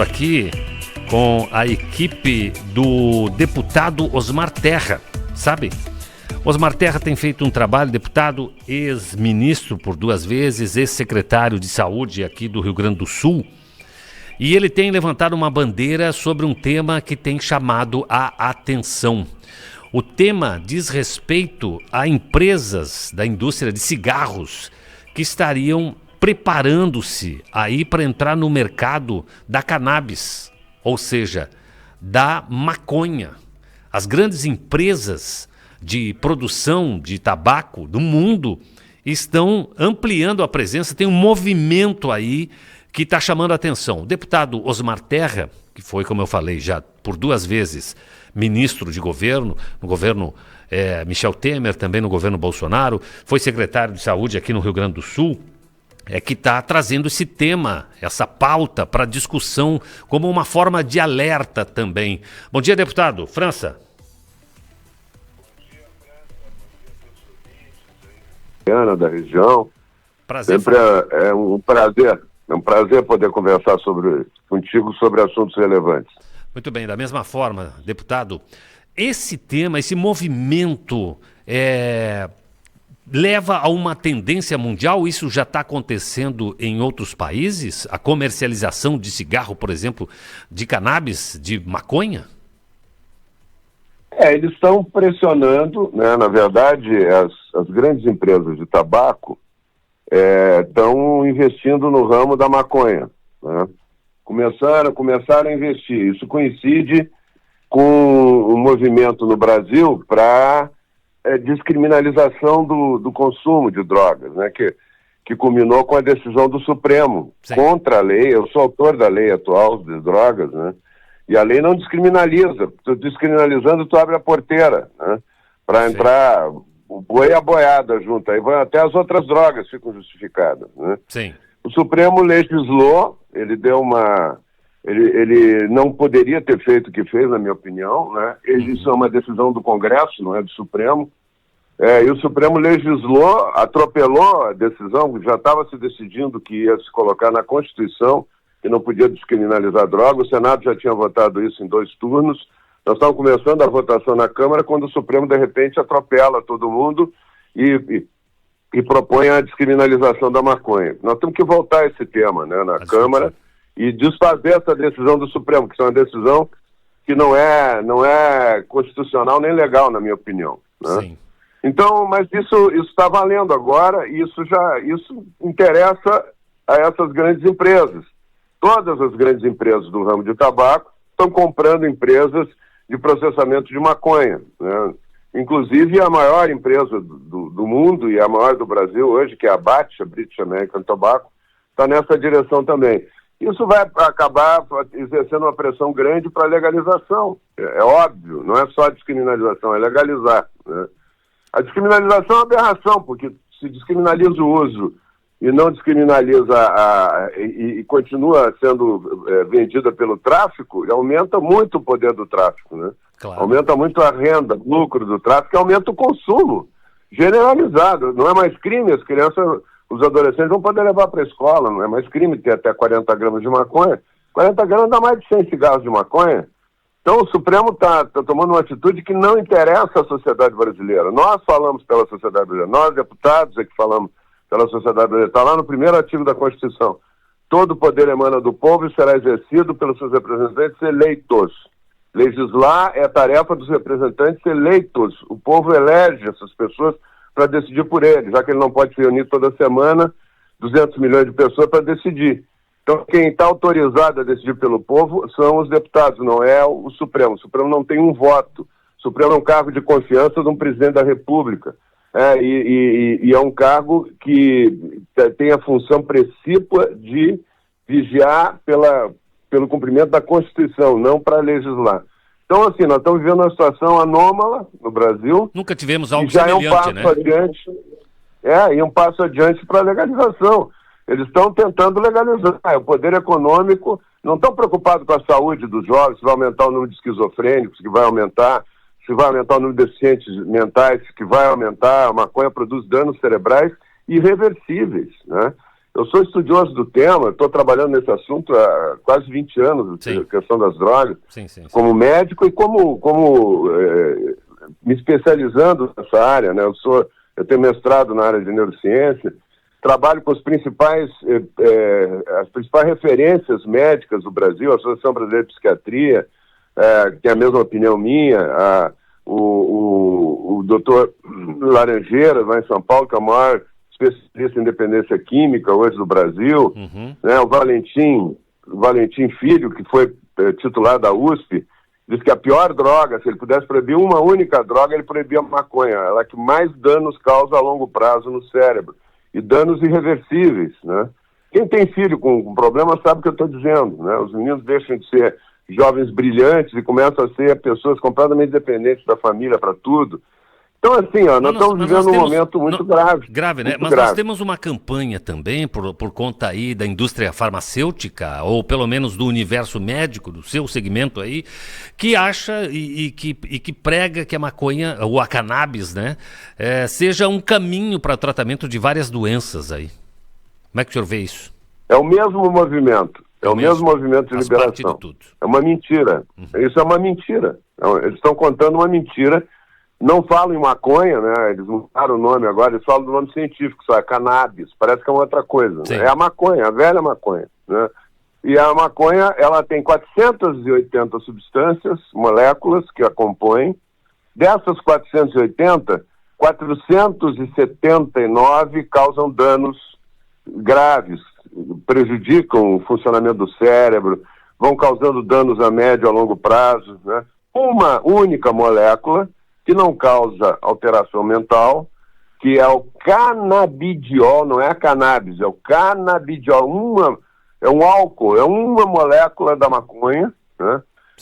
Aqui com a equipe do deputado Osmar Terra, sabe? Osmar Terra tem feito um trabalho, deputado, ex-ministro por 2 vezes, ex-secretário de saúde aqui do Rio Grande do Sul, e ele tem levantado uma bandeira sobre um tema que tem chamado a atenção. O tema diz respeito a empresas da indústria de cigarros que estariam preparando-se aí para entrar no mercado da cannabis, ou seja, da maconha. As grandes empresas de produção de tabaco do mundo estão ampliando a presença, tem um movimento aí que está chamando a atenção. O deputado Osmar Terra, que foi, como eu falei, já por 2 vezes ministro de governo, no governo Michel Temer, também no governo Bolsonaro, foi secretário de saúde aqui no Rio Grande do Sul, que está trazendo esse tema, essa pauta para discussão como uma forma de alerta também. Bom dia, deputado. França. Da região. Prazer. Sempre é um prazer poder conversar contigo sobre assuntos relevantes. Muito bem, da mesma forma, deputado, esse tema, esse movimento leva a uma tendência mundial? Isso já está acontecendo em outros países? A comercialização de cigarro, por exemplo, de cannabis, de maconha? Eles estão pressionando, né? Na verdade, as grandes empresas de tabaco estão investindo no ramo da maconha, né? Começaram a investir. Isso coincide com um movimento no Brasil para descriminalização do consumo de drogas, né? Que culminou com a decisão do Supremo. Sim. Contra a lei. Eu sou autor da lei atual de drogas, né? E a lei não descriminaliza. Tu descriminalizando, tu abre a porteira, né? Para entrar o boi e a boiada junto. Aí até as outras drogas ficam justificadas, né? Sim. O Supremo legislou, ele deu ele não poderia ter feito o que fez, na minha opinião, né? Isso é uma decisão do Congresso, não é do Supremo. E o Supremo legislou, atropelou a decisão, já estava se decidindo que ia se colocar na Constituição, que não podia descriminalizar droga. O Senado já tinha votado isso em 2 turnos. Nós estávamos começando a votação na Câmara quando o Supremo, de repente, atropela todo mundo e propõe a descriminalização da maconha. Nós temos que voltar a esse tema, né, na Câmara e desfazer essa decisão do Supremo, que é uma decisão que não é constitucional nem legal, na minha opinião, né? Sim. Então, mas isso está valendo agora, e isso interessa a essas grandes empresas. Todas as grandes empresas do ramo de tabaco estão comprando empresas de processamento de maconha, né? Inclusive a maior empresa do mundo e a maior do Brasil hoje, que é a BAT, a British American Tobacco, está nessa direção também. Isso vai acabar exercendo uma pressão grande para a legalização. É óbvio, não é só a descriminalização, é legalizar, né? A descriminalização é uma aberração, porque se descriminaliza o uso e não descriminaliza e continua sendo vendida pelo tráfico, aumenta muito o poder do tráfico, né? Claro. Aumenta muito a renda, o lucro do tráfico, aumenta o consumo generalizado. Não é mais crime, as crianças, os adolescentes vão poder levar para a escola, não é mais crime ter até 40 gramas de maconha. 40 gramas dá mais de 100 cigarros de maconha. Então o Supremo está tomando uma atitude que não interessa à sociedade brasileira. Nós falamos pela sociedade brasileira, nós deputados é que falamos pela sociedade brasileira. Está lá no primeiro artigo da Constituição. Todo poder emana do povo e será exercido pelos seus representantes eleitos. Legislar é a tarefa dos representantes eleitos. O povo elege essas pessoas para decidir por ele, já que ele não pode se reunir toda semana, 200 milhões de pessoas para decidir. Então, quem está autorizado a decidir pelo povo são os deputados, não é o Supremo. O Supremo não tem um voto. O Supremo é um cargo de confiança de um presidente da República. E é um cargo que tem a função precípua de vigiar pelo cumprimento da Constituição, não para legislar. Então, assim, nós estamos vivendo uma situação anômala no Brasil. Nunca tivemos algo semelhante, né? E um passo adiante para a legalização. Eles estão tentando legalizar. O poder econômico não estão preocupados com a saúde dos jovens, se vai aumentar o número de esquizofrênicos, que vai aumentar, se vai aumentar o número de deficientes mentais, que vai aumentar. A maconha produz danos cerebrais irreversíveis, né? eu sou estudioso do tema, estou trabalhando nesse assunto há quase 20 anos, a questão das drogas, como médico e como me especializando nessa área, né? Eu tenho mestrado na área de neurociência, trabalho com as principais referências médicas do Brasil, a Associação Brasileira de Psiquiatria, que tem a mesma opinião minha, o doutor Laranjeiras, lá em São Paulo, que é o maior especialista em dependência química hoje do Brasil, né? O Valentim Filho, que foi titular da USP, diz que a pior droga, se ele pudesse proibir uma única droga, ele proibia a maconha, ela que mais danos causa a longo prazo no cérebro, e danos irreversíveis, né? Quem tem filho com problema sabe o que eu estou dizendo, né? Os meninos deixam de ser jovens brilhantes e começam a ser pessoas completamente dependentes da família para tudo. Então, assim, nós estamos vivendo um momento muito grave. Grave, né? Mas nós temos uma campanha também, por conta aí da indústria farmacêutica, ou pelo menos do universo médico, do seu segmento aí, que acha e que prega que a maconha, ou a cannabis, né, seja um caminho para o tratamento de várias doenças aí. Como é que o senhor vê isso? É o mesmo movimento. É o mesmo movimento de liberação. É uma mentira. Isso é uma mentira. Eles estão contando uma mentira. Não falam em maconha, né? Eles mudaram o nome agora, eles falam do nome científico, só é cannabis, parece que é uma outra coisa. Né? É a maconha, a velha maconha, né? E a maconha, ela tem 480 substâncias, moléculas que a compõem. Dessas 480, 479 causam danos graves, prejudicam o funcionamento do cérebro, vão causando danos a médio e a longo prazo, né? Uma única molécula que não causa alteração mental, que é o canabidiol, não é a cannabis, é o canabidiol, é um álcool, é uma molécula da maconha, né,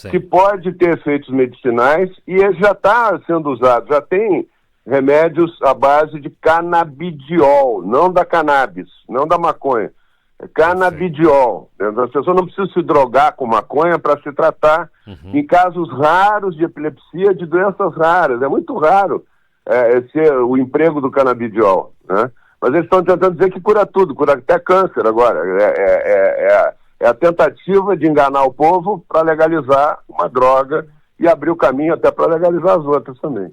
que pode ter efeitos medicinais e ele já está sendo usado, já tem remédios à base de canabidiol, não da cannabis, não da maconha, é canabidiol. As pessoas não precisam se drogar com maconha para se tratar em casos raros de epilepsia, de doenças raras. É muito raro o emprego do canabidiol, né? Mas eles estão tentando dizer que cura tudo, cura até câncer agora. É a tentativa de enganar o povo para legalizar uma droga e abrir o caminho até para legalizar as outras também.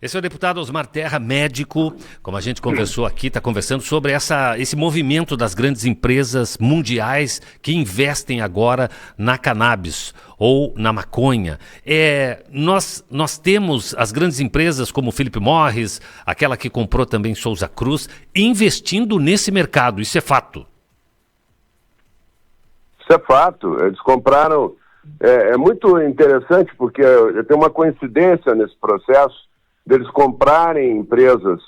Esse é o deputado Osmar Terra, médico, como a gente conversou aqui, está conversando sobre esse movimento das grandes empresas mundiais que investem agora na cannabis ou na maconha. Nós temos as grandes empresas como Philip Morris, aquela que comprou também Souza Cruz, investindo nesse mercado, isso é fato. Isso é fato, eles compraram, é muito interessante porque tem uma coincidência nesse processo, deles comprarem empresas,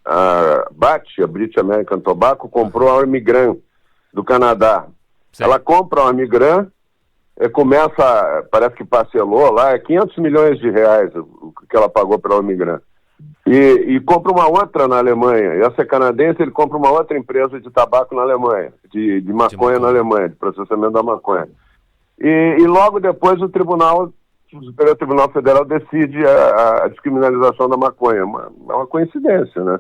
a BAT, a British American Tobacco, comprou a Armigran, do Canadá. Sim. Ela compra a Armigran, parece que parcelou lá, 500 milhões de reais o que ela pagou pela Armigran. E compra uma outra na Alemanha. E essa canadense, ele compra uma outra empresa de tabaco na Alemanha, de maconha na Alemanha, de processamento da maconha. E logo depois o Superior Tribunal Federal decide a descriminalização da maconha. É uma coincidência, né?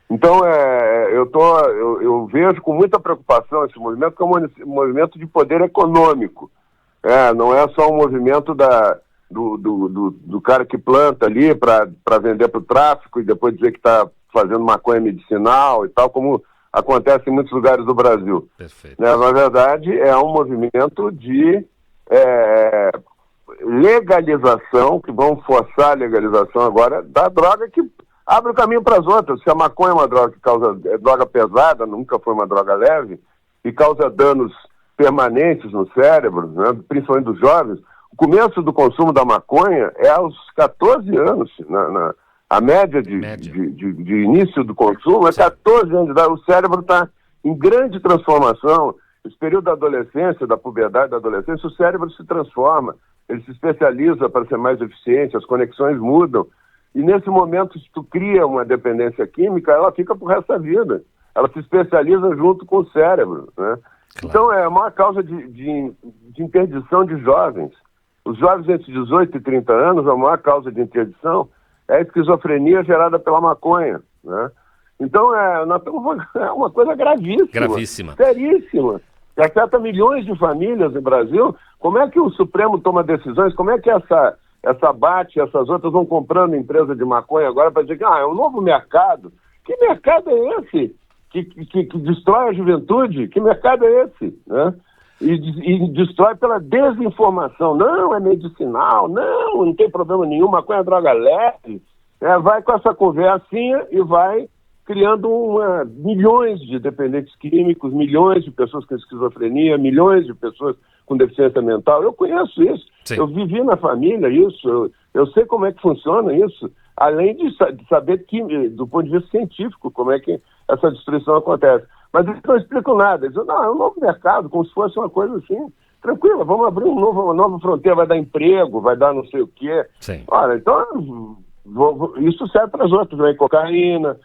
Então, eu vejo com muita preocupação esse movimento, que é um movimento de poder econômico. Não é só um movimento do cara que planta ali para vender para o tráfico e depois dizer que está fazendo maconha medicinal e tal, como acontece em muitos lugares do Brasil. Perfeito. Na verdade, é um movimento de legalização, que vão forçar a legalização agora da droga que abre o caminho para as outras. Se a maconha é uma droga que causa droga pesada, nunca foi uma droga leve, e causa danos permanentes no cérebro, né, principalmente dos jovens, o começo do consumo da maconha é aos 14 anos. A média de início do consumo é 14 anos de idade. O cérebro está em grande transformação. Esse período da adolescência, da puberdade da adolescência, o cérebro se transforma. Ele se especializa para ser mais eficiente, as conexões mudam. E nesse momento, se tu cria uma dependência química, ela fica pro resto da vida. Ela se especializa junto com o cérebro, né? Claro. Então é uma causa de interdição de jovens. Os jovens entre 18 e 30 anos, a maior causa de interdição é a esquizofrenia gerada pela maconha, né? Então, é uma coisa gravíssima. Gravíssima. Seríssima. Que afeta milhões de famílias no Brasil. Como é que o Supremo toma decisões? Como é que essa BAT e essas outras vão comprando empresa de maconha agora para dizer que é um novo mercado? Que mercado é esse? Que destrói a juventude? Que mercado é esse? Né? E destrói pela desinformação. Não, é medicinal. Não tem problema nenhum. Maconha é droga leve. Vai com essa conversinha e vai criando milhões de dependentes químicos, milhões de pessoas com esquizofrenia, milhões de pessoas com deficiência mental. Eu conheço isso. Sim. Eu vivi na família isso. Eu sei como é que funciona isso. Além de saber do ponto de vista científico, como é que essa destruição acontece. Mas eles não explicam nada. Eles dizem, é um novo mercado, como se fosse uma coisa assim. Tranquila, vamos abrir uma nova fronteira, vai dar emprego, vai dar não sei o quê. Sim. Olha, então, isso serve para as outras, né? Cocaína,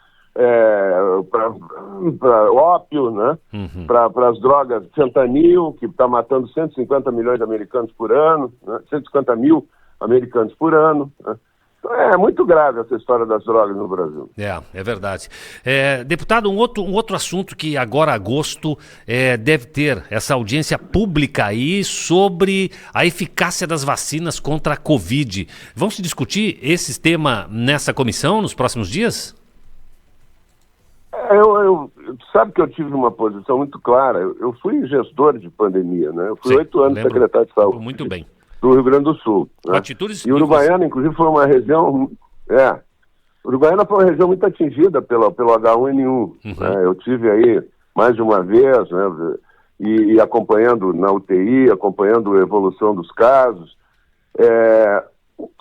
para ópio, né? Para as drogas, fentanil, que está matando 150 milhões de americanos por ano, né? 150 mil americanos por ano, né? É muito grave essa história das drogas no Brasil. É verdade. Deputado, um outro assunto que agora, agosto, deve ter essa audiência pública aí sobre a eficácia das vacinas contra a Covid. Vão se discutir esse tema nessa comissão nos próximos dias? Sabe que eu tive uma posição muito clara. Eu fui gestor de pandemia, né? Eu fui 8 anos secretário de saúde. Muito bem. Do Rio Grande do Sul. Né? E Uruguaiana, inclusive, foi uma região... Uruguaiana foi uma região muito atingida pelo H1N1. Né? Eu tive aí mais de uma vez, né? E acompanhando na UTI, acompanhando a evolução dos casos.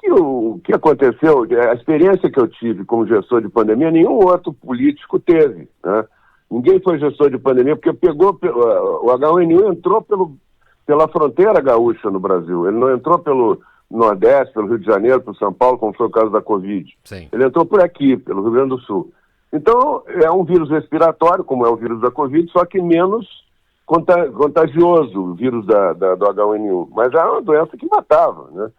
O que aconteceu, a experiência que eu tive como gestor de pandemia, nenhum outro político teve. Né? Ninguém foi gestor de pandemia, porque o H1N1 entrou pela fronteira gaúcha no Brasil. Ele não entrou pelo Nordeste, pelo Rio de Janeiro, pelo São Paulo, como foi o caso da Covid. Sim. Ele entrou por aqui, pelo Rio Grande do Sul. Então, é um vírus respiratório, como é o vírus da Covid, só que menos contagioso, o vírus do H1N1. Mas é uma doença que matava, né?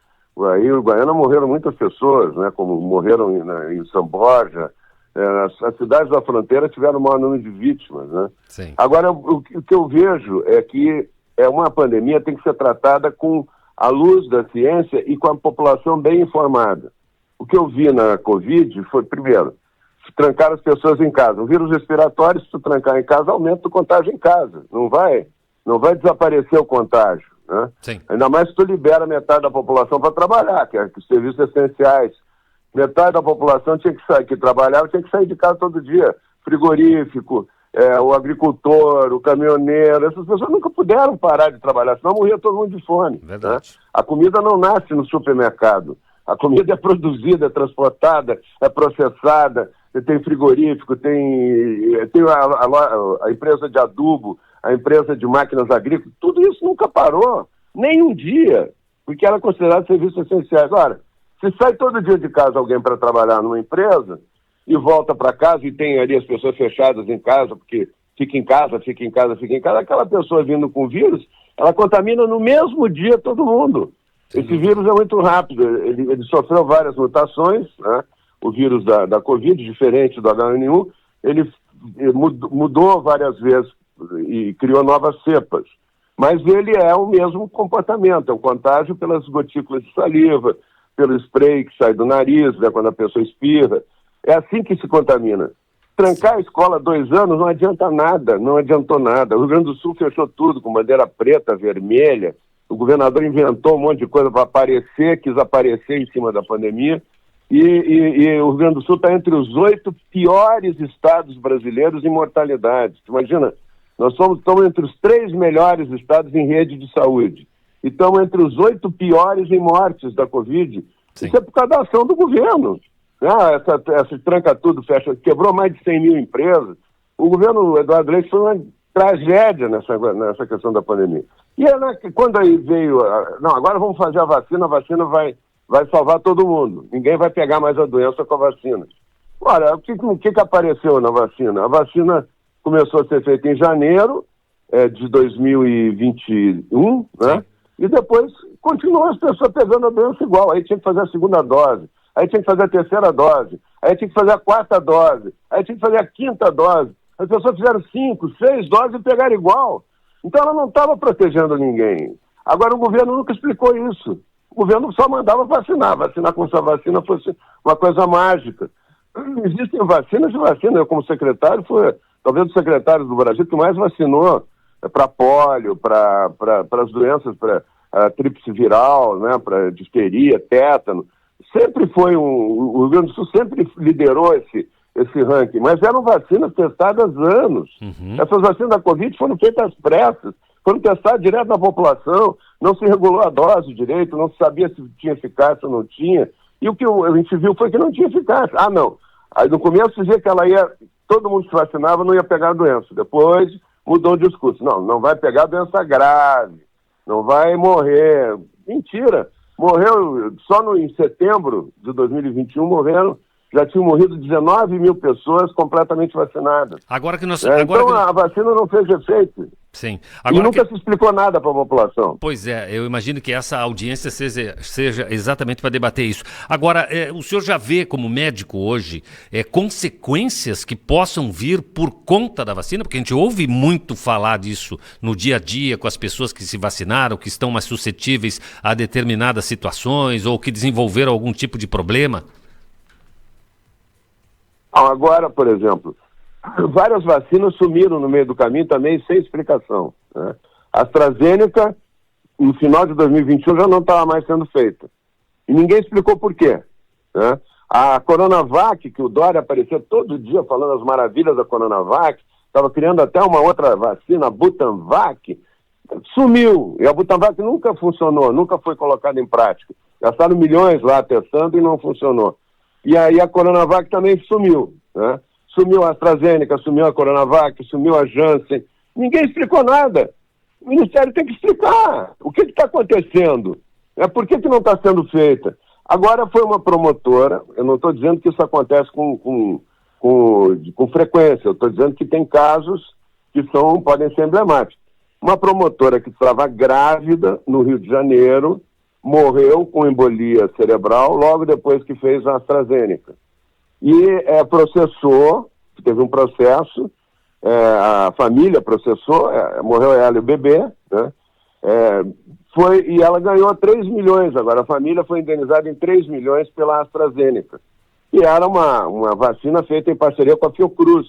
Aí em Uruguaiana morreram muitas pessoas, né? Como morreram em São Borja. As cidades da fronteira tiveram o maior número de vítimas, né? Sim. Agora, o que eu vejo é que uma pandemia tem que ser tratada com a luz da ciência e com a população bem informada. O que eu vi na Covid foi, primeiro, trancar as pessoas em casa. O vírus respiratório, se tu trancar em casa, aumenta o contágio em casa. Não vai desaparecer o contágio, né? Sim. Ainda mais se tu libera metade da população para trabalhar, que é os serviços essenciais. Metade da população que trabalhava tinha que sair de casa todo dia. Frigorífico, o agricultor, o caminhoneiro, essas pessoas nunca puderam parar de trabalhar, senão morria todo mundo de fome. Verdade. Né? A comida não nasce no supermercado. A comida é produzida, é transportada, é processada, tem frigorífico, tem a empresa de adubo, a empresa de máquinas agrícolas, tudo isso nunca parou, nem um dia, porque era considerado serviços essenciais. Ora, se sai todo dia de casa alguém para trabalhar numa empresa e volta para casa e tem ali as pessoas fechadas em casa, porque fica em casa, aquela pessoa vindo com vírus, ela contamina no mesmo dia todo mundo. Esse vírus é muito rápido, ele sofreu várias mutações, né? O vírus da Covid, diferente do H1N1, ele mudou várias vezes e criou novas cepas. Mas ele é o mesmo comportamento, é o contágio pelas gotículas de saliva, pelo spray que sai do nariz, né, quando a pessoa espirra. É assim que se contamina. Trancar a escola 2 anos não adianta nada, não adiantou nada. O Rio Grande do Sul fechou tudo com bandeira preta, vermelha. O governador inventou um monte de coisa para quis aparecer em cima da pandemia. E o Rio Grande do Sul está entre os 8 piores estados brasileiros em mortalidade. Imagina, nós estamos entre os 3 melhores estados em rede de saúde. E estamos entre os 8 piores em mortes da Covid. Sim. Isso é por causa da ação do governo. Essa tranca tudo, fecha, quebrou mais de 100 mil empresas. O governo Eduardo Leite foi uma tragédia nessa questão da pandemia. E quando aí veio, agora vamos fazer a vacina vai salvar todo mundo. Ninguém vai pegar mais a doença com a vacina. Ora, o que apareceu na vacina? A vacina começou a ser feita em janeiro de 2021, né? E depois continuou as pessoas pegando a doença igual. Aí tinha que fazer a segunda dose. Aí tinha que fazer a terceira dose. aí tinha que fazer a 4ª dose, aí tinha que fazer a 5ª dose. As pessoas fizeram 5, 6 doses e pegaram igual. Então ela não estava protegendo ninguém. Agora o governo nunca explicou isso. O governo só mandava vacinar como se a vacina fosse uma coisa mágica. Existem vacinas e vacinas. Eu, como secretário, fui talvez o secretário do Brasil que mais vacinou para pólio, para as doenças, para tríplice viral, né, para difteria, tétano. Sempre foi o Rio Grande do Sul sempre liderou esse ranking, mas eram vacinas testadas há anos. Essas vacinas da Covid foram feitas às pressas, foram testadas direto na população, não se regulou a dose direito, não se sabia se tinha eficácia ou não tinha, e o que a gente viu foi que não tinha eficácia. Ah, não. Aí no começo dizia que todo mundo que se vacinava não ia pegar a doença, depois mudou o discurso. Não vai pegar doença grave, não vai morrer. Mentira. Morreu, em setembro de 2021, já tinham morrido 19 mil pessoas completamente vacinadas. Então a vacina não fez efeito. Sim. E nunca se explicou nada para a população. Pois é, eu imagino que essa audiência seja exatamente para debater isso. Agora, o senhor já vê como médico hoje consequências que possam vir por conta da vacina? Porque a gente ouve muito falar disso no dia a dia com as pessoas que se vacinaram, que estão mais suscetíveis a determinadas situações ou que desenvolveram algum tipo de problema. Agora, por exemplo, várias vacinas sumiram no meio do caminho também sem explicação, né? A AstraZeneca, no final de 2021, já não estava mais sendo feita. E ninguém explicou por quê, né? A Coronavac, que o Dória aparecia todo dia falando as maravilhas da Coronavac, estava criando até uma outra vacina, a Butanvac, sumiu. E a Butanvac nunca funcionou, nunca foi colocada em prática. Gastaram milhões lá testando e não funcionou. E aí a Coronavac também sumiu, né? Sumiu a AstraZeneca, sumiu a Coronavac, sumiu a Janssen. Ninguém explicou nada. O Ministério tem que explicar o que está acontecendo. Por que não está sendo feita? Agora foi uma promotora, eu não estou dizendo que isso acontece com frequência, eu estou dizendo que tem casos que podem ser emblemáticos. Uma promotora que estava grávida no Rio de Janeiro, morreu com embolia cerebral logo depois que fez a AstraZeneca. E processou, teve um processo, a família processou, morreu ela e o bebê, né? E ela ganhou 3 milhões, agora a família foi indenizada em 3 milhões pela AstraZeneca. E era uma vacina feita em parceria com a Fiocruz.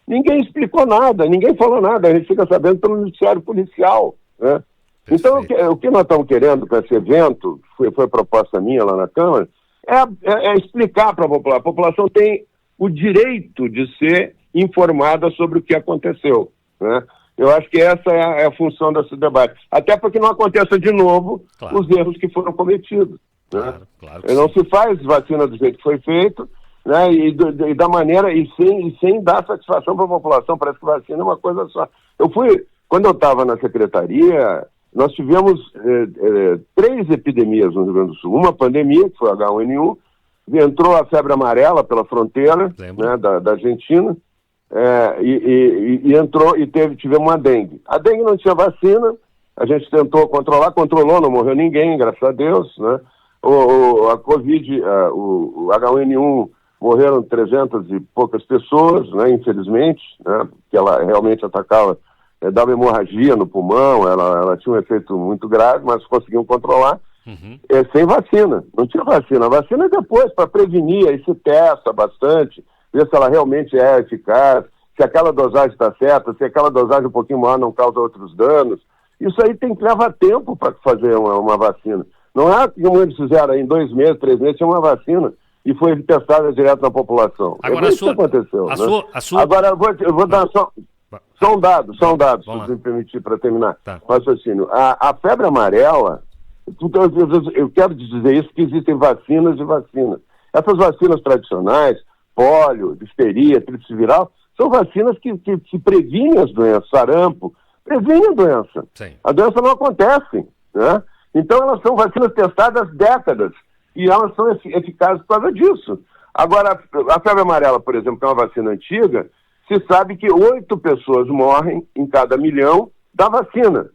Ninguém explicou nada, ninguém falou nada, a gente fica sabendo pelo Ministério Policial, né? Então, o que nós estamos querendo com esse evento, foi proposta minha lá na Câmara, é explicar para a população. A população tem o direito de ser informada sobre o que aconteceu, né? Eu acho que essa é a função desse debate. Até porque não aconteça de novo os erros que foram cometidos, né? Claro não se faz vacina do jeito que foi feito, né? E da maneira, sem dar satisfação para a população. Parece que vacina é uma coisa só. Quando eu estava na secretaria, nós tivemos 3 epidemias no Rio Grande do Sul. Uma pandemia, que foi a H1N1, entrou a febre amarela pela fronteira, né, da Argentina, tivemos uma dengue. A dengue não tinha vacina, a gente tentou controlou, não morreu ninguém, graças a Deus, né? A Covid, o H1N1, morreram 300 e poucas pessoas, né, infelizmente, né, porque ela realmente atacava, dava hemorragia no pulmão, ela tinha um efeito muito grave, mas conseguiam controlar, sem vacina. Não tinha vacina. A vacina é depois, para prevenir, aí se testa bastante, ver se ela realmente é eficaz, se aquela dosagem está certa, se aquela dosagem um pouquinho maior não causa outros danos. Isso aí tem que levar tempo para fazer uma vacina. Não é como eles fizeram em 2 meses, 3 meses, tinha uma vacina e foi testada direto na população. Agora, isso que aconteceu. Agora, eu vou dar só um dado, se você me permitir, para terminar o raciocínio. A febre amarela, eu quero dizer isso, que existem vacinas e vacinas. Essas vacinas tradicionais, pólio, difteria, tríplice viral, são vacinas que previnem as doenças, sarampo, previnem a doença. Sim. A doença não acontece, né? Então elas são vacinas testadas há décadas e elas são eficazes por causa disso. Cada febre amarela, por exemplo, que é uma vacina antiga, se sabe que 8 pessoas morrem em cada milhão da vacina.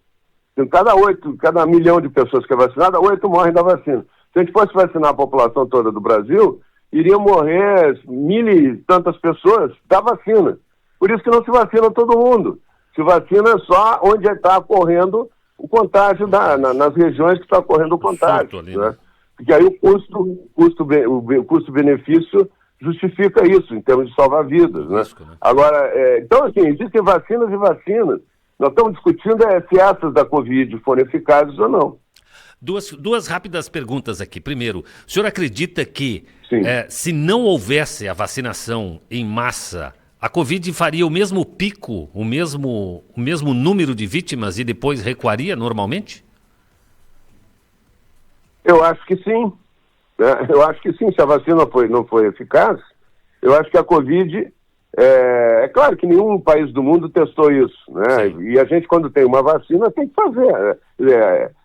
Em cada milhão de pessoas que é vacinada, 8 morrem da vacina. Se a gente fosse vacinar a população toda do Brasil, iriam morrer 1.000 e tantas pessoas da vacina. Por isso que não se vacina todo mundo. Se vacina só onde está ocorrendo o contágio, nas regiões que está ocorrendo o contágio. Ali, né? Porque aí o custo-benefício justifica isso, em termos de salvar vidas. Né? Risco, né? Agora, então, assim, existem vacinas e vacinas. Nós estamos discutindo se essas da Covid foram eficazes ou não. Duas rápidas perguntas aqui. Primeiro, o senhor acredita que se não houvesse a vacinação em massa, a Covid faria o mesmo pico, o mesmo número de vítimas e depois recuaria normalmente? Eu acho que sim. Eu acho que sim. Se a vacina não foi eficaz, eu acho que a Covid... É claro que nenhum país do mundo testou isso, né? E a gente, quando tem uma vacina, tem que fazer.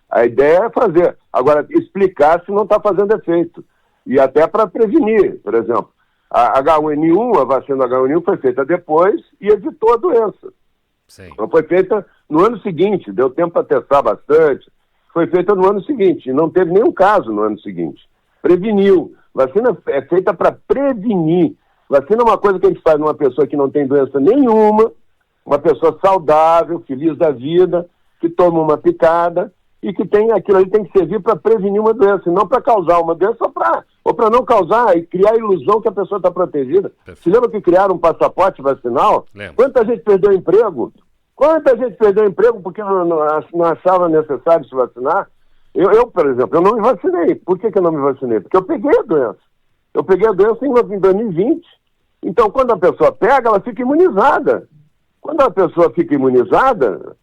A ideia é fazer. Agora, explicar se não está fazendo efeito. E até para prevenir, por exemplo. A H1N1, a vacina H1N1 foi feita depois e evitou a doença. Ela foi feita no ano seguinte, deu tempo para testar bastante. Foi feita no ano seguinte, e não teve nenhum caso no ano seguinte. Preveniu. Vacina é feita para prevenir. Vacina é uma coisa que a gente faz numa pessoa que não tem doença nenhuma, uma pessoa saudável, feliz da vida, que toma uma picada e que tem aquilo ali, tem que servir para prevenir uma doença, e não para causar uma doença ou para não causar e criar a ilusão que a pessoa está protegida. Se lembra que criaram um passaporte vacinal? Quanta gente perdeu emprego? Quanta gente perdeu emprego porque não achava necessário se vacinar? Eu, por exemplo, eu não me vacinei. Por que eu não me vacinei? Porque eu peguei a doença. Eu peguei a doença em 2020. Então, quando a pessoa pega, ela fica imunizada. Quando a pessoa fica imunizada,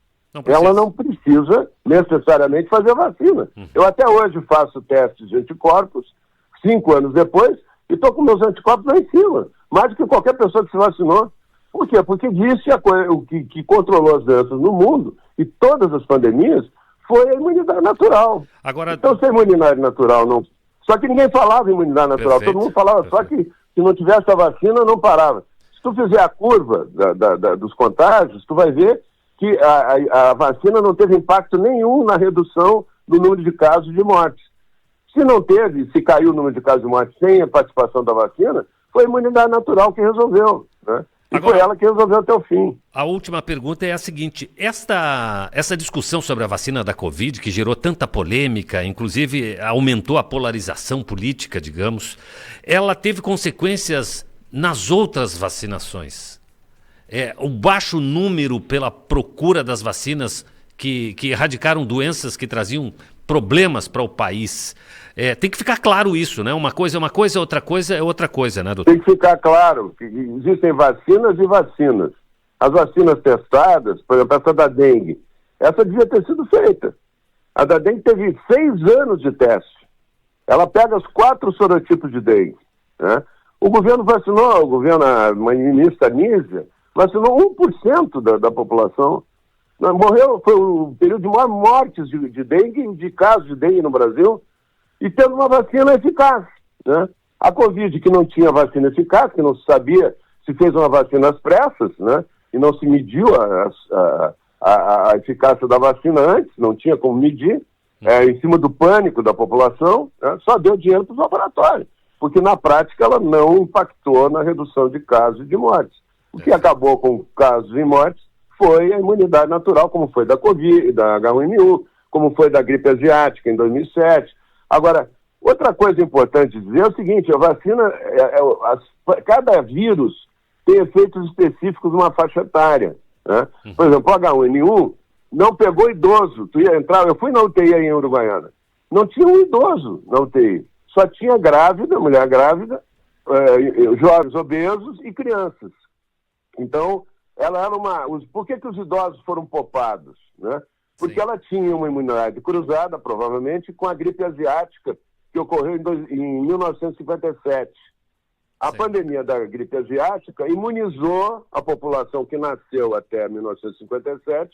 ela não precisa necessariamente fazer vacina. Eu até hoje faço testes de anticorpos, 5 anos depois, e estou com meus anticorpos lá em cima. Mais do que qualquer pessoa que se vacinou. Por quê? Porque disse o que controlou as doenças no mundo, e todas as pandemias, foi a imunidade natural. Agora... Então, se a imunidade natural não... Só que ninguém falava em imunidade natural. Perfeito. Todo mundo falava só que se não tivesse a vacina, não parava. Se tu fizer a curva dos contágios, tu vai ver que a vacina não teve impacto nenhum na redução do número de casos de mortes. Se não teve, se caiu o número de casos de morte sem a participação da vacina, foi a imunidade natural que resolveu, né? E agora, foi ela que resolveu até o fim. A última pergunta é a seguinte: essa discussão sobre a vacina da Covid, que gerou tanta polêmica, inclusive aumentou a polarização política, digamos, ela teve consequências nas outras vacinações. O baixo número pela procura das vacinas que erradicaram doenças que traziam problemas para o país. Tem que ficar claro isso, né? Uma coisa é uma coisa, outra coisa é outra coisa, né, doutor? Tem que ficar claro que existem vacinas e vacinas. As vacinas testadas, por exemplo, essa da dengue, essa devia ter sido feita. A da dengue teve 6 anos de teste. Ela pega os 4 sorotipos de dengue, né? O governo vacinou, a ministra Nízia, vacinou 1% da população. Morreu, foi o período de maior mortes de dengue, de casos de dengue no Brasil, e tendo uma vacina eficaz, né? A Covid, que não tinha vacina eficaz, que não se sabia se fez uma vacina às pressas, né? E não se mediu a eficácia da vacina antes, não tinha como medir, em cima do pânico da população, né? Só deu dinheiro para os laboratórios, porque na prática ela não impactou na redução de casos e de mortes. O que acabou com casos e mortes foi a imunidade natural, como foi da Covid, da H1N1, como foi da gripe asiática em 2007. Agora, outra coisa importante dizer é o seguinte: a vacina, cada vírus tem efeitos específicos numa faixa etária, né? Por exemplo, o H1N1 não pegou idoso. Tu ia entrar, eu fui na UTI aí em Uruguaiana, não tinha um idoso na UTI, só tinha grávida, mulher grávida, jovens obesos e crianças. Então, ela era Por que os idosos foram poupados, né? Porque ela tinha uma imunidade cruzada, provavelmente, com a gripe asiática, que ocorreu em 1957. A pandemia da gripe asiática imunizou a população que nasceu até 1957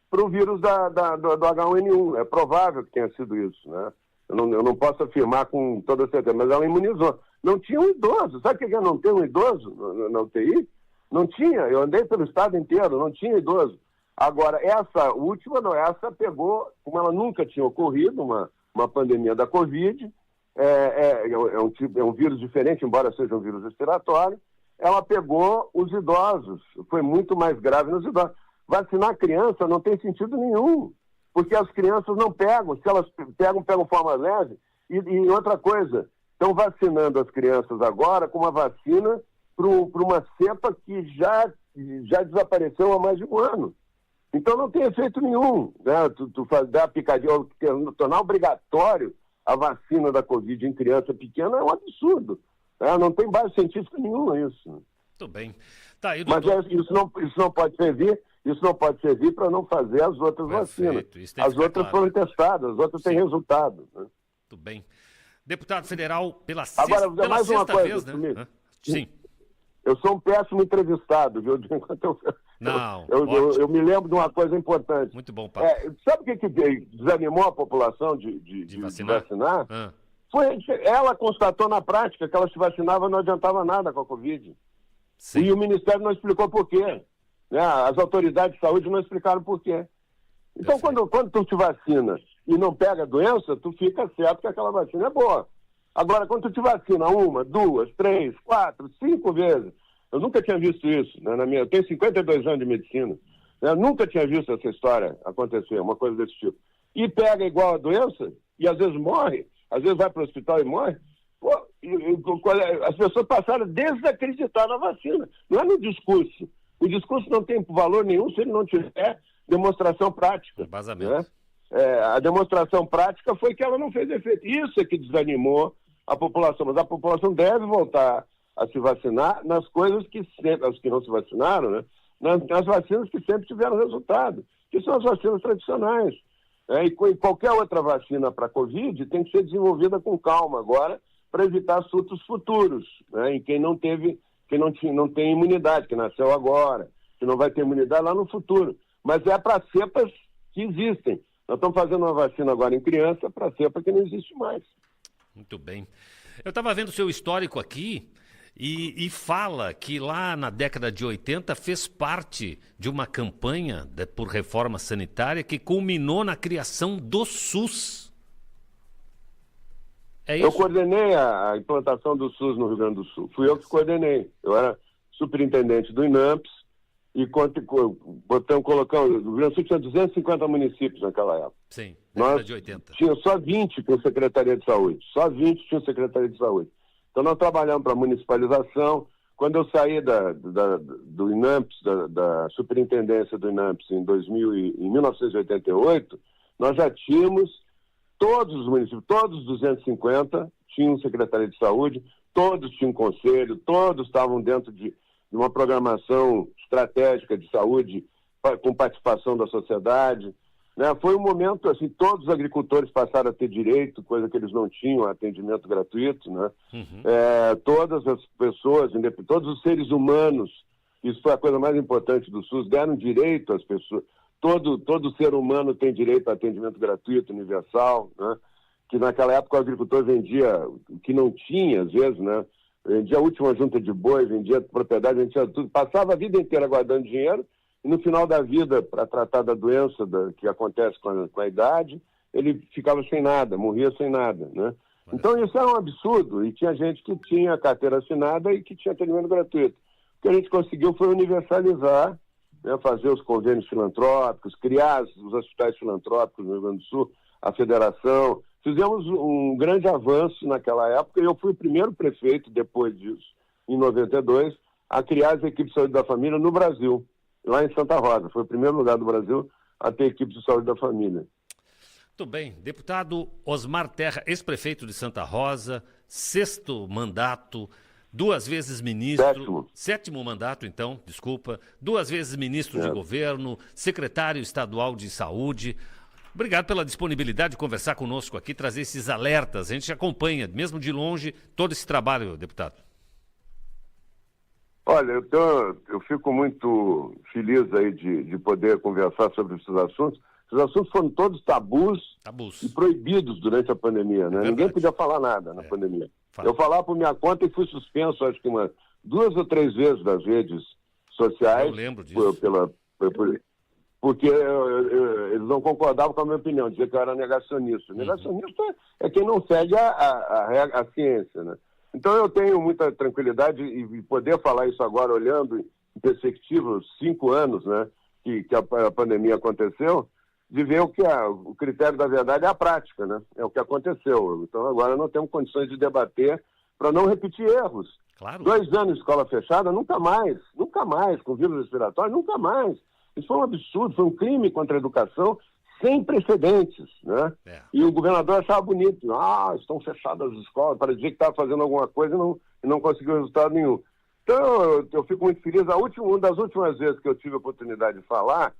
para o vírus do H1N1. É provável que tenha sido isso, né? Eu não posso afirmar com toda certeza, mas ela imunizou. Não tinha um idoso. Sabe o que é não ter um idoso na UTI? Não tinha. Eu andei pelo estado inteiro, não tinha idoso. Agora, essa última, essa pegou, como ela nunca tinha ocorrido, uma pandemia da Covid, é um vírus diferente, embora seja um vírus respiratório, ela pegou os idosos, foi muito mais grave nos idosos. Vacinar criança não tem sentido nenhum, porque as crianças não pegam, se elas pegam forma leve. E outra coisa, estão vacinando as crianças agora com uma vacina para uma cepa que já desapareceu há mais de um ano. Então não tem efeito nenhum, né? Tu dar a picadinha, tornar obrigatório a vacina da Covid em criança pequena é um absurdo. Né? Não tem base científica nenhuma isso. Muito bem. Tá aí, mas isso não pode servir para não fazer as outras vacinas. As outras foram testadas, as outras têm resultado. Né? Muito bem. Deputado federal pela Agora, mais uma coisa, vez, né? Sim. Eu sou um péssimo entrevistado, viu? Eu me lembro de uma coisa importante. Muito bom, Paulo. Sabe o que desanimou a população de vacinar? Foi, ela constatou na prática que ela se vacinava e não adiantava nada com a Covid. Sim. E o Ministério não explicou por quê. Né? As autoridades de saúde não explicaram por quê. Então, quando tu te vacina e não pega a doença, tu fica certo que aquela vacina é boa. Agora, quando tu te vacina 1, 2, 3, 4, 5 vezes, eu nunca tinha visto isso, né, eu tenho 52 anos de medicina, né, eu nunca tinha visto essa história acontecer, uma coisa desse tipo. E pega igual a doença, e às vezes morre, às vezes vai para o hospital e morre. Pô, as pessoas passaram a desacreditar na vacina. Não é no discurso. O discurso não tem valor nenhum se ele não tiver demonstração prática. Embasamento. Né? A demonstração prática foi que ela não fez efeito. Isso é que desanimou a população. Mas a população deve voltar a se vacinar nas coisas que sempre, as que não se vacinaram, né? Nas vacinas que sempre tiveram resultado, que são as vacinas tradicionais. E qualquer outra vacina para a Covid tem que ser desenvolvida com calma agora para evitar surtos futuros, né? Em quem não tem imunidade, que nasceu agora, que não vai ter imunidade lá no futuro. Mas é para cepas que existem. Nós estamos fazendo uma vacina agora em criança para cepa que não existe mais. Muito bem. Eu estava vendo o seu histórico aqui e fala que lá na década de 80 fez parte de uma campanha por reforma sanitária que culminou na criação do SUS. É isso? Eu coordenei a implantação do SUS no Rio Grande do Sul. Fui eu que coordenei. Eu era superintendente do INAMPS e colocamos, o Rio Grande do Sul tinha 250 municípios naquela época. Sim, década de 80. Tinha só 20 com Secretaria de Saúde. Só 20 tinham Secretaria de Saúde. Então nós trabalhamos para municipalização. Quando eu saí do INAMPS, da superintendência do INAMPS em 1988, nós já tínhamos todos os municípios, todos os 250 tinham Secretaria de Saúde, todos tinham conselho, todos estavam dentro de uma programação estratégica de saúde com participação da sociedade. Né? Foi um momento, assim, todos os agricultores passaram a ter direito, coisa que eles não tinham, atendimento gratuito, né? Uhum. Todas as pessoas, todos os seres humanos, isso foi a coisa mais importante do SUS, deram direito às pessoas. Todo ser humano tem direito a atendimento gratuito, universal, né? Que naquela época o agricultor vendia o que não tinha, às vezes, né? Vendia a última junta de boi, vendia propriedade, vendia tudo, passava a vida inteira guardando dinheiro, e no final da vida, para tratar da doença que acontece com a idade, ele ficava sem nada, morria sem nada, né? Então isso é um absurdo, e tinha gente que tinha carteira assinada e que tinha atendimento gratuito. O que a gente conseguiu foi universalizar, né, fazer os convênios filantrópicos, criar os hospitais filantrópicos no Rio Grande do Sul, a federação. Fizemos um grande avanço naquela época e eu fui o primeiro prefeito, depois disso, em 92, a criar as equipes de saúde da família no Brasil, lá em Santa Rosa. Foi o primeiro lugar do Brasil a ter equipes de saúde da família. Muito bem. Deputado Osmar Terra, ex-prefeito de Santa Rosa, 6º mandato, 2 vezes ministro, 7º mandato, então, desculpa, 2 vezes ministro de governo, secretário estadual de saúde. Obrigado pela disponibilidade de conversar conosco aqui, trazer esses alertas. A gente acompanha, mesmo de longe, todo esse trabalho, deputado. Olha, eu fico muito feliz aí de poder conversar sobre esses assuntos. Esses assuntos foram todos tabus. E proibidos durante a pandemia, né? Ninguém podia falar nada na pandemia. Eu falava por minha conta e fui suspenso, acho que 2 ou 3 vezes das redes sociais. Eu lembro disso. porque eles não concordavam com a minha opinião, dizer que eu era negacionista. Negacionista é quem não segue a ciência, né? Então eu tenho muita tranquilidade e poder falar isso agora olhando em perspectiva, os 5 anos, né, que a pandemia aconteceu, de ver o critério da verdade é a prática, né? É o que aconteceu. Então agora não temos condições de debater para não repetir erros. Claro. 2 anos de escola fechada, nunca mais, com vírus respiratório, nunca mais. Isso foi um absurdo, foi um crime contra a educação sem precedentes, né? E o governador achava bonito. Estão fechadas as escolas, para dizer que estava fazendo alguma coisa e não conseguiu resultado nenhum. Então, eu fico muito feliz. Uma das últimas vezes que eu tive a oportunidade de falar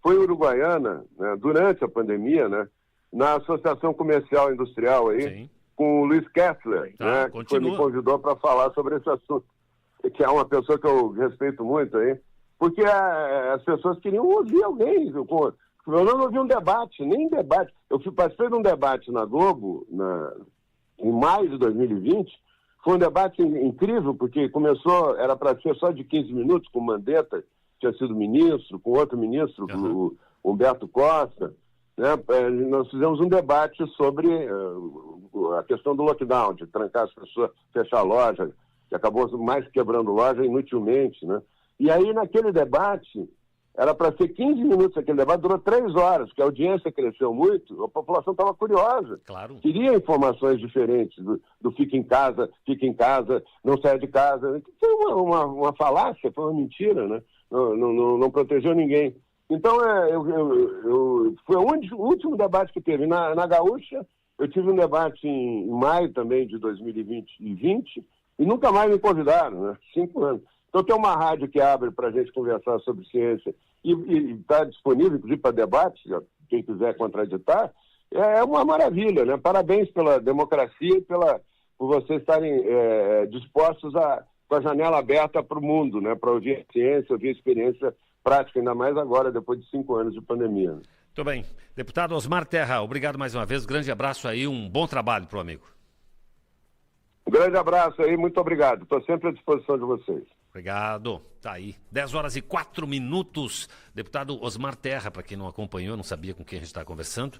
foi em Uruguaiana, né, durante a pandemia, né, na Associação Comercial e Industrial aí, Sim. com o Luiz Kessler, né, que me convidou para falar sobre esse assunto, que é uma pessoa que eu respeito muito aí, porque as pessoas queriam ouvir alguém. Eu não ouvi um debate, nem debate. Eu participei de um debate na Globo, em maio de 2020. Foi um debate incrível, porque era para ser só de 15 minutos, com o Mandetta, que tinha sido ministro, com outro ministro, o Humberto Costa. Né? Nós fizemos um debate sobre a questão do lockdown, de trancar as pessoas, fechar a loja, que acabou mais quebrando loja inutilmente, né? E aí, naquele debate, era para ser 15 minutos aquele debate, durou 3 horas, porque a audiência cresceu muito, a população estava curiosa. Claro. Queria informações diferentes do fica em casa, não saia de casa. Foi uma falácia, foi uma mentira, né? Não protegeu ninguém. Então, foi o último debate que teve. Na Gaúcha, eu tive um debate em maio também de 2020 e nunca mais me convidaram, né? 5 anos. Então tem uma rádio que abre para a gente conversar sobre ciência e está disponível, inclusive, para debate, quem quiser contraditar, é uma maravilha, né? Parabéns pela democracia e por vocês estarem dispostos com a janela aberta para o mundo, né? Para ouvir a ciência, ouvir a experiência prática, ainda mais agora, depois de 5 anos de pandemia. Muito bem. Deputado Osmar Terra, obrigado mais uma vez, grande abraço aí, um bom trabalho para o amigo. Um grande abraço aí, muito obrigado. Estou sempre à disposição de vocês. Obrigado. Tá aí. 10h04. Deputado Osmar Terra, para quem não acompanhou, não sabia com quem a gente está conversando.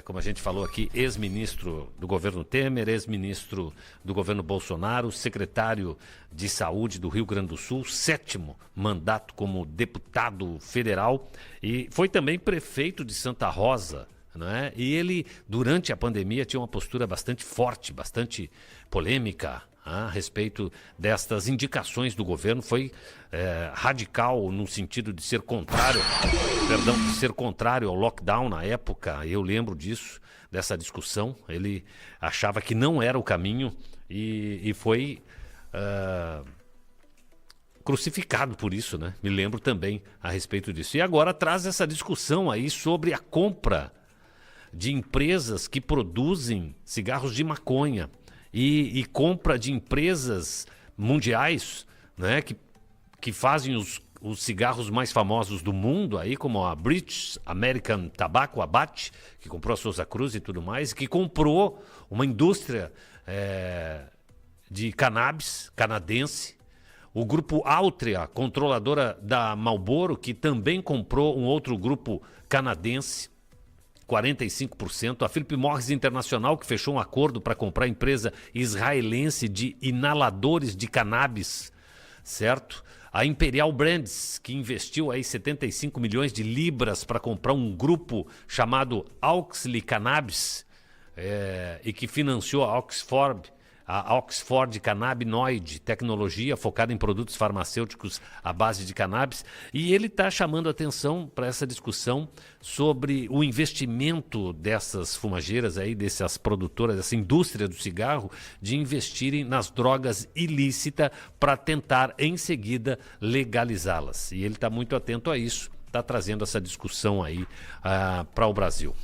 Como a gente falou aqui, ex-ministro do governo Temer, ex-ministro do governo Bolsonaro, secretário de Saúde do Rio Grande do Sul, 7º mandato como deputado federal e foi também prefeito de Santa Rosa. Não é? E ele, durante a pandemia, tinha uma postura bastante forte, bastante polêmica a respeito destas indicações do governo. Foi radical no sentido de ser contrário ao lockdown na época. Eu lembro disso, dessa discussão. Ele achava que não era o caminho e foi crucificado por isso, né? Me lembro também a respeito disso. E agora traz essa discussão aí sobre a compra de empresas que produzem cigarros de maconha e compra de empresas mundiais, né, que fazem os cigarros mais famosos do mundo, aí, como a British American Tobacco, a BAT, que comprou a Souza Cruz e tudo mais, que comprou uma indústria de cannabis canadense. O grupo Altria, controladora da Marlboro, que também comprou um outro grupo canadense, 45%. A Philip Morris Internacional, que fechou um acordo para comprar a empresa israelense de inaladores de cannabis, certo? A Imperial Brands, que investiu aí 75 milhões de libras para comprar um grupo chamado Auxly Cannabis, e que financiou a Oxford Cannabinoid, tecnologia focada em produtos farmacêuticos à base de cannabis, e ele está chamando a atenção para essa discussão sobre o investimento dessas fumageiras aí, dessas produtoras, dessa indústria do cigarro, de investirem nas drogas ilícitas para tentar em seguida legalizá-las. E ele está muito atento a isso, está trazendo essa discussão aí para o Brasil.